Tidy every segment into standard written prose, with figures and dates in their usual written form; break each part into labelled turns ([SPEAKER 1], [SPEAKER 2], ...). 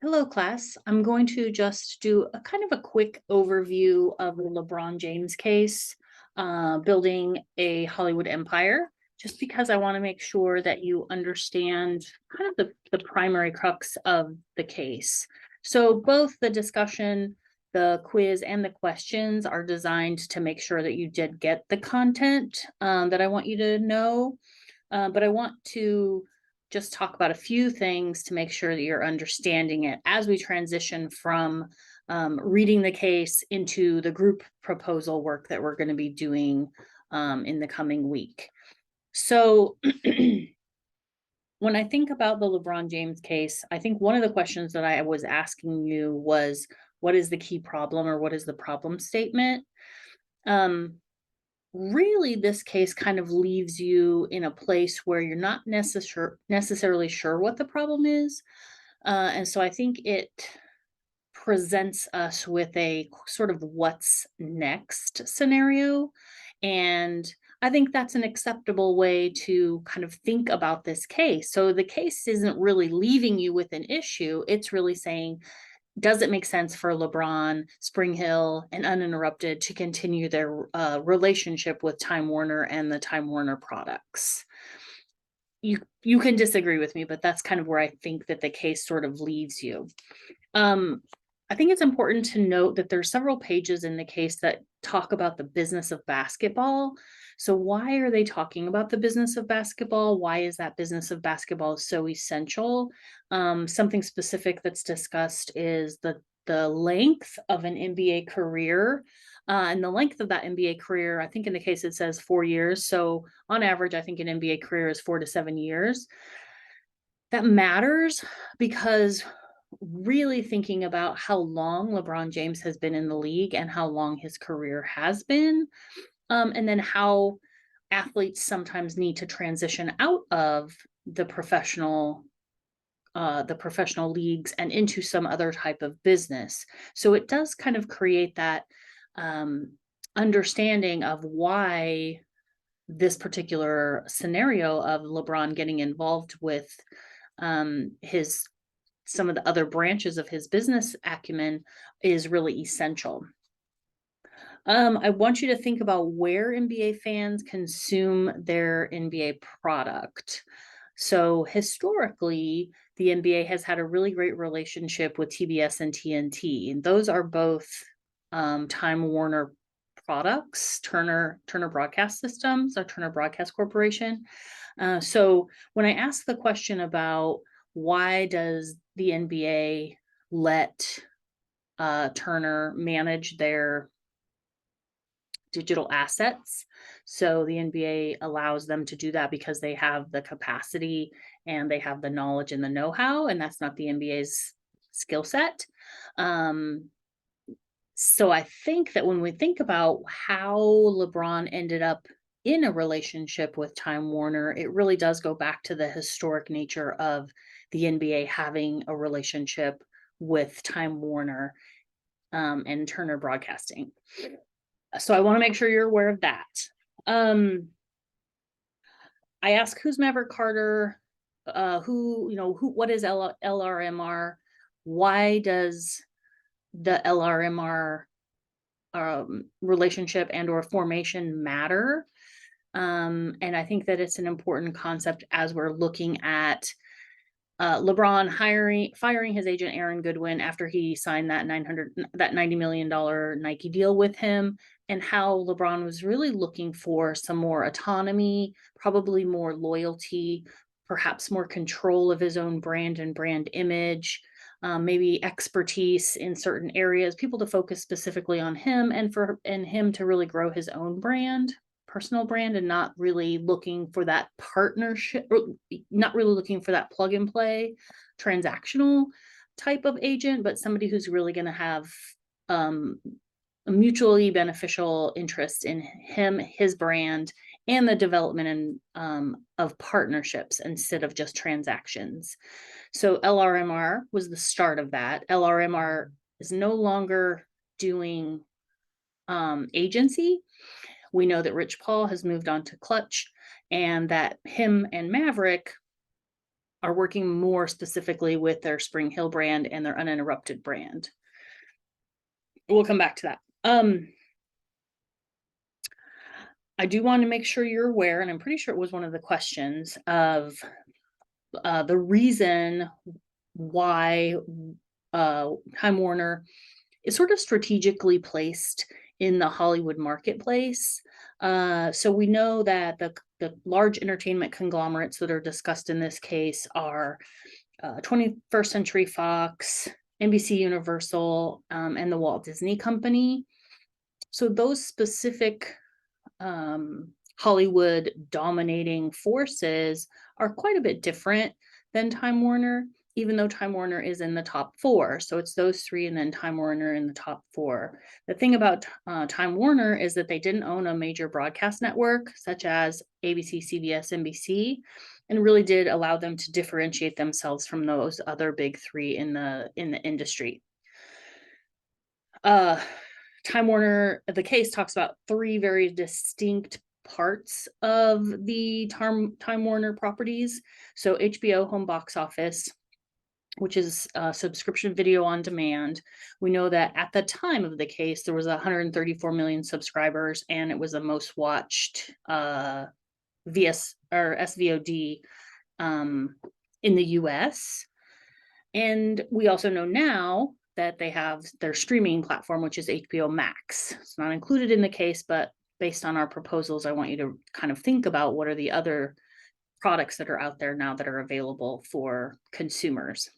[SPEAKER 1] Hello, class. I'm going to just do a kind of a quick overview of the LeBron James case, building a Hollywood empire, just because I want to make sure that you understand kind of the primary crux of the case. So both the discussion, the quiz, and the questions are designed to make sure that you did get the content that I want you to know. But I want to just talk about a few things to make sure that you're understanding it as we transition from reading the case into the group proposal work that we're going to be doing in the coming week. So when I think about the LeBron James case, I think one of the questions that I was asking you was, what is the key problem, or what is the problem statement? Really, this case kind of leaves you in a place where you're not necessarily sure what the problem is. And so I think it presents us with a sort of what's next scenario. And I think that's an acceptable way to kind of think about this case. So the case isn't really leaving you with an issue, it's really saying, does it make sense for LeBron, Spring Hill, and Uninterrupted to continue their relationship with Time Warner and the Time Warner products? You can disagree with me, but that's kind of where I think that the case sort of leaves you. I think it's important to note that there's several pages in the case that talk about the business of basketball. So why are they talking about the business of basketball? Why is that business of basketball so essential? Something specific that's discussed is the length of an NBA career. And the length of that NBA career, I think in the case it says 4 years. So on average, I think an NBA career is 4 to 7 years. That matters because really thinking about how long LeBron James has been in the league and how long his career has been, and then how athletes sometimes need to transition out of the professional leagues and into some other type of business. So it does kind of create that understanding of why this particular scenario of LeBron getting involved with his some of the other branches of his business acumen is really essential. I want you to think about where NBA fans consume their NBA product. So historically, the NBA has had a really great relationship with TBS and TNT. And those are both Time Warner products, Turner Broadcast Systems, or Turner Broadcast Corporation. So when I ask the question about why does the NBA let Turner manage their digital assets? So the NBA allows them to do that because they have the capacity and they have the knowledge and the know-how, and that's not the NBA's skill set. So I think that when we think about how LeBron ended up in a relationship with Time Warner, it really does go back to the historic nature of the NBA having a relationship with Time Warner and Turner Broadcasting. So I want to make sure you're aware of that. I asked, who's Maverick Carter? What is LRMR? Why does the LRMR relationship and or formation matter? And I think that it's an important concept as we're looking at LeBron firing his agent Aaron Goodwin after he signed that $90 million Nike deal with him, and how LeBron was really looking for some more autonomy, probably more loyalty, perhaps more control of his own brand and brand image, maybe expertise in certain areas, people to focus specifically on him, and him to really grow his own personal brand, and not really looking for that partnership, or not really looking for that plug and play transactional type of agent, but somebody who's really going to have a mutually beneficial interest in him, his brand, and the development of partnerships instead of just transactions. So LRMR was the start of that. LRMR is no longer doing agency. We know that Rich Paul has moved on to Clutch, and that him and Maverick are working more specifically with their Spring Hill brand and their Uninterrupted brand. We'll come back to that. I do want to make sure you're aware, and I'm pretty sure it was one of the questions, of the reason why Time Warner is sort of strategically placed in the Hollywood marketplace. So we know that the large entertainment conglomerates that are discussed in this case are 21st Century Fox, NBC Universal, and the Walt Disney Company. So those specific Hollywood dominating forces are quite a bit different than Time Warner, even though Time Warner is in the top 4. So it's those 3 and then Time Warner in the top 4. The thing about Time Warner is that they didn't own a major broadcast network such as ABC, CBS, NBC, and really did allow them to differentiate themselves from those other big 3 in the industry. Time Warner, the case talks about 3 very distinct parts of the Time Warner properties. So HBO home box office, which is subscription video on demand. We know that at the time of the case, there was 134 million subscribers, and it was the most watched VS or SVOD in the US. And we also know now that they have their streaming platform, which is HBO Max. It's not included in the case, but based on our proposals, I want you to kind of think about what are the other products that are out there now that are available for consumers.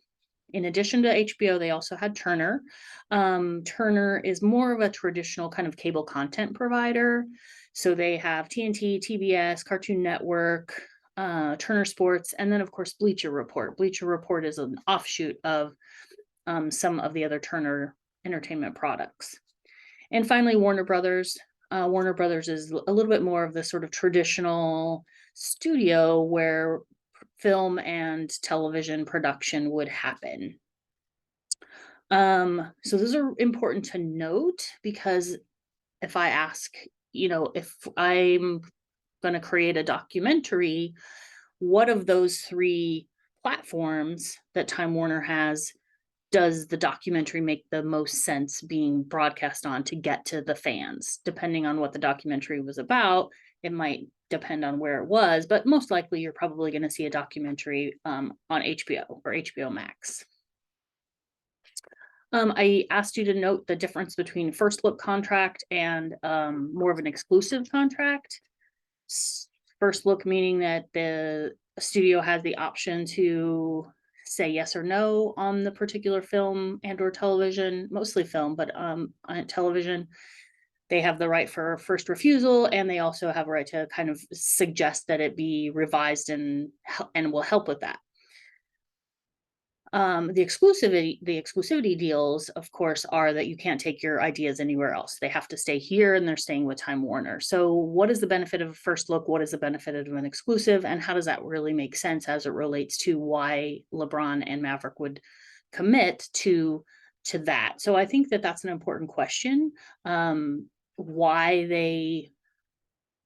[SPEAKER 1] In addition to HBO, they also had Turner. Turner is more of a traditional kind of cable content provider. So they have TNT, TBS, Cartoon Network, Turner Sports, and then of course Bleacher Report. Bleacher Report is an offshoot of some of the other Turner Entertainment products. And finally, Warner Brothers. Warner Brothers is a little bit more of the sort of traditional studio where film and television production would happen. So those are important to note, because if I ask, if I'm going to create a documentary, what of those 3 platforms that Time Warner has does the documentary make the most sense being broadcast on to get to the fans? Depending on what the documentary was about, it might depend on where it was, but most likely you're probably going to see a documentary on HBO or HBO Max. I asked you to note the difference between first look contract and more of an exclusive contract. First look meaning that the studio has the option to say yes or no on the particular film and or television, mostly film, but on television, they have the right for first refusal, and they also have a right to kind of suggest that it be revised and will help with that. The exclusivity deals, of course, are that you can't take your ideas anywhere else. They have to stay here, and they're staying with Time Warner. So what is the benefit of a first look? What is the benefit of an exclusive? And how does that really make sense as it relates to why LeBron and Maverick would commit to that? So I think that that's an important question. Why they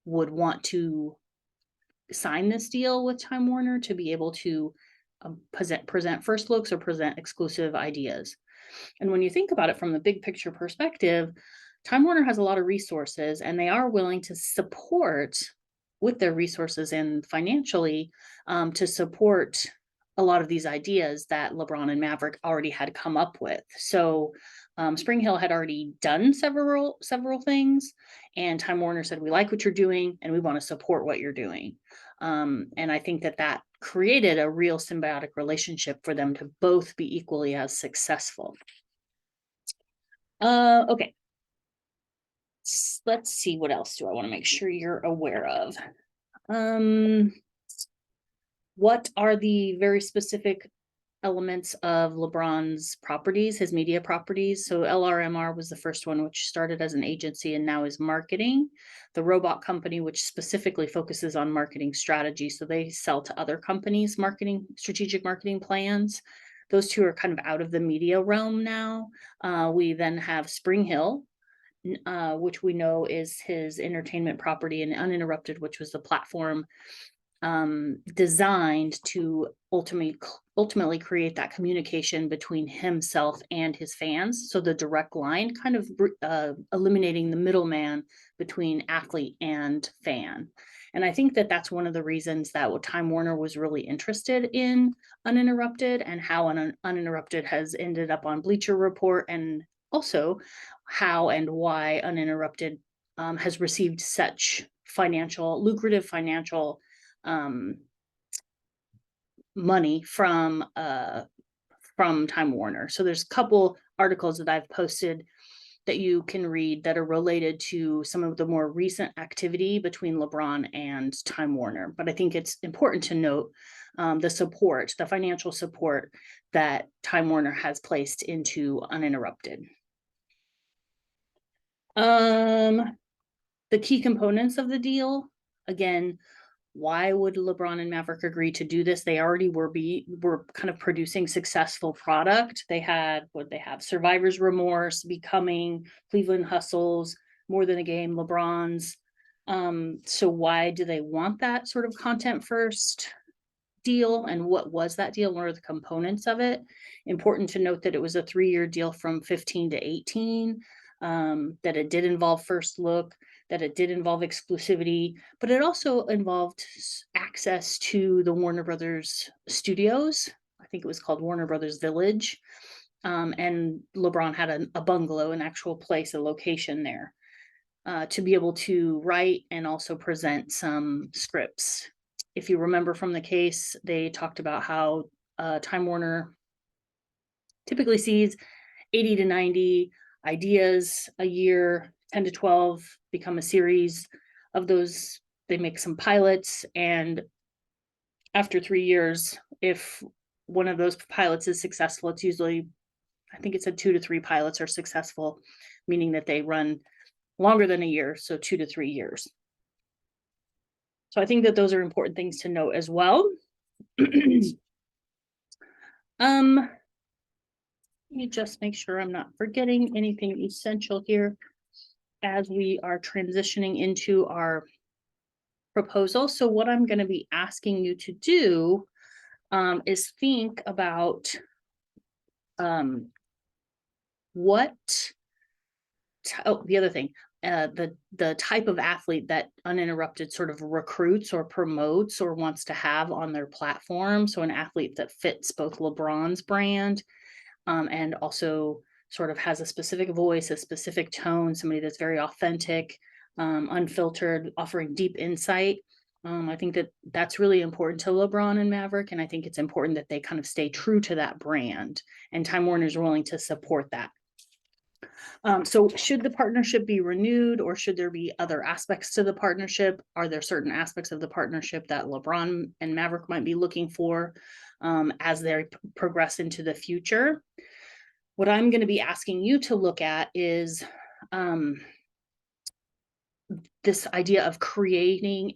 [SPEAKER 1] would want to sign this deal with Time Warner to be able to present first looks or present exclusive ideas. And when you think about it from the big picture perspective, Time Warner has a lot of resources, and they are willing to support with their resources and financially to support a lot of these ideas that LeBron and Maverick already had come up with. So Spring Hill had already done several things, and Time Warner said, we like what you're doing and we want to support what you're doing. And I think that created a real symbiotic relationship for them to both be equally as successful. Okay. Let's see, what else do I want to make sure you're aware of? What are the very specific elements of LeBron's properties, his media properties? So LRMR was the first one, which started as an agency and now is marketing. The Robot Company, which specifically focuses on marketing strategy. So they sell to other companies strategic marketing plans. Those 2 are kind of out of the media realm now. We then have Spring Hill, which we know is his entertainment property, and Uninterrupted, which was the platform designed to ultimately create that communication between himself and his fans. So the direct line, kind of eliminating the middleman between athlete and fan. And I think that that's one of the reasons that Time Warner was really interested in Uninterrupted, and how Uninterrupted has ended up on Bleacher Report, and also how and why Uninterrupted has received such lucrative financial money from Time Warner. So there's a couple articles that I've posted that you can read that are related to some of the more recent activity between LeBron and Time Warner. But I think it's important to note the financial support that Time Warner has placed into Uninterrupted. The key components of the deal, again, why would LeBron and Maverick agree to do this? They already were kind of producing successful product. They have Survivor's Remorse, Becoming, Cleveland Hustles, More Than a Game, LeBron's. So why do they want that sort of content first deal, and what was that deal? What are the components of it? Important to note that it was a 3-year deal from 15 to 18, that it did involve First Look, that it did involve exclusivity, but it also involved access to the Warner Brothers studios. I think it was called Warner Brothers Village. And LeBron had a bungalow, an actual place, a location there, to be able to write and also present some scripts. If you remember from the case, they talked about how Time Warner typically sees 80 to 90 ideas a year, 10 to 12 become a series of those. They make some pilots, and after 3 years, if one of those pilots is successful, it's usually, I think it said 2 to 3 pilots are successful, meaning that they run longer than a year, so 2 to 3 years. So I think that those are important things to note as well. Let me just make sure I'm not forgetting anything essential here as we are transitioning into our proposal. So what I'm going to be asking you to do is think about the other thing, the type of athlete that Uninterrupted sort of recruits or promotes or wants to have on their platform. So an athlete that fits both LeBron's brand and also sort of has a specific voice, a specific tone, somebody that's very authentic, unfiltered, offering deep insight. I think that that's really important to LeBron and Maverick, and I think it's important that they kind of stay true to that brand, and Time Warner is willing to support that. So should the partnership be renewed, or should there be other aspects to the partnership? Are there certain aspects of the partnership that LeBron and Maverick might be looking for as they progress into the future? What I'm going to be asking you to look at is this idea of creating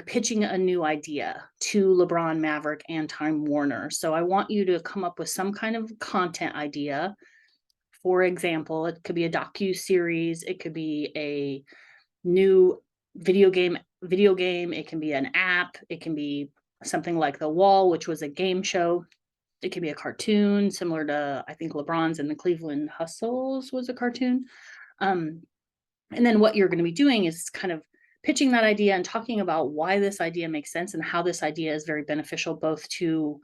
[SPEAKER 1] pitching a new idea to LeBron, Maverick, and Time Warner. So I want you to come up with some kind of content idea. For example, it could be a docu-series, it could be a new video game, it can be an app, it can be something like The Wall, which was a game show. It could be a cartoon similar to, I think, LeBron's and the Cleveland Hustles was a cartoon. And then what you're going to be doing is kind of pitching that idea and talking about why this idea makes sense and how this idea is very beneficial both to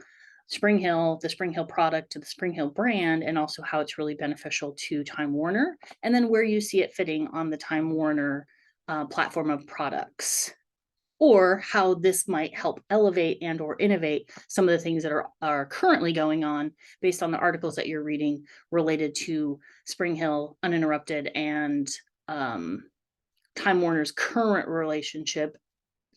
[SPEAKER 1] Spring Hill, the Spring Hill product, to the Spring Hill brand, and also how it's really beneficial to Time Warner, and then where you see it fitting on the Time Warner platform of products, or how this might help elevate and or innovate some of the things that are currently going on based on the articles that you're reading related to Spring Hill, Uninterrupted, and Time Warner's current relationship.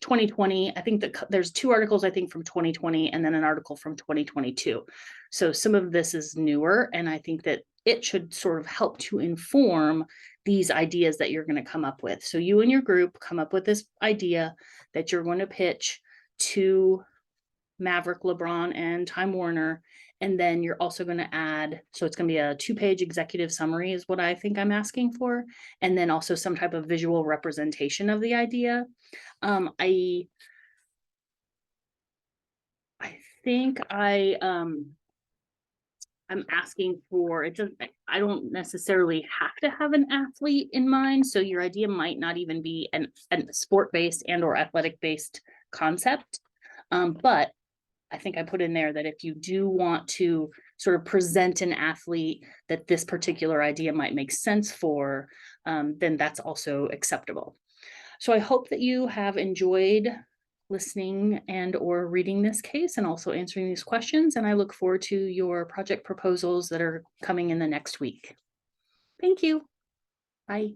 [SPEAKER 1] 2020, I think that there's 2 articles, I think, from 2020 and then an article from 2022. So some of this is newer, and I think that it should sort of help to inform these ideas that you're going to come up with. So you and your group come up with this idea that you're going to pitch to Maverick, LeBron, and Time Warner. And then you're also going to add, so it's going to be a 2-page executive summary, is what I think I'm asking for. And then also some type of visual representation of the idea. I think I'm asking for it. Just I don't necessarily have to have an athlete in mind. So your idea might not even be an sport based and or athletic based concept. But I think I put in there that if you do want to sort of present an athlete that this particular idea might make sense for, then that's also acceptable. So I hope that you have enjoyed listening and or reading this case and also answering these questions. And I look forward to your project proposals that are coming in the next week. Thank you. Bye.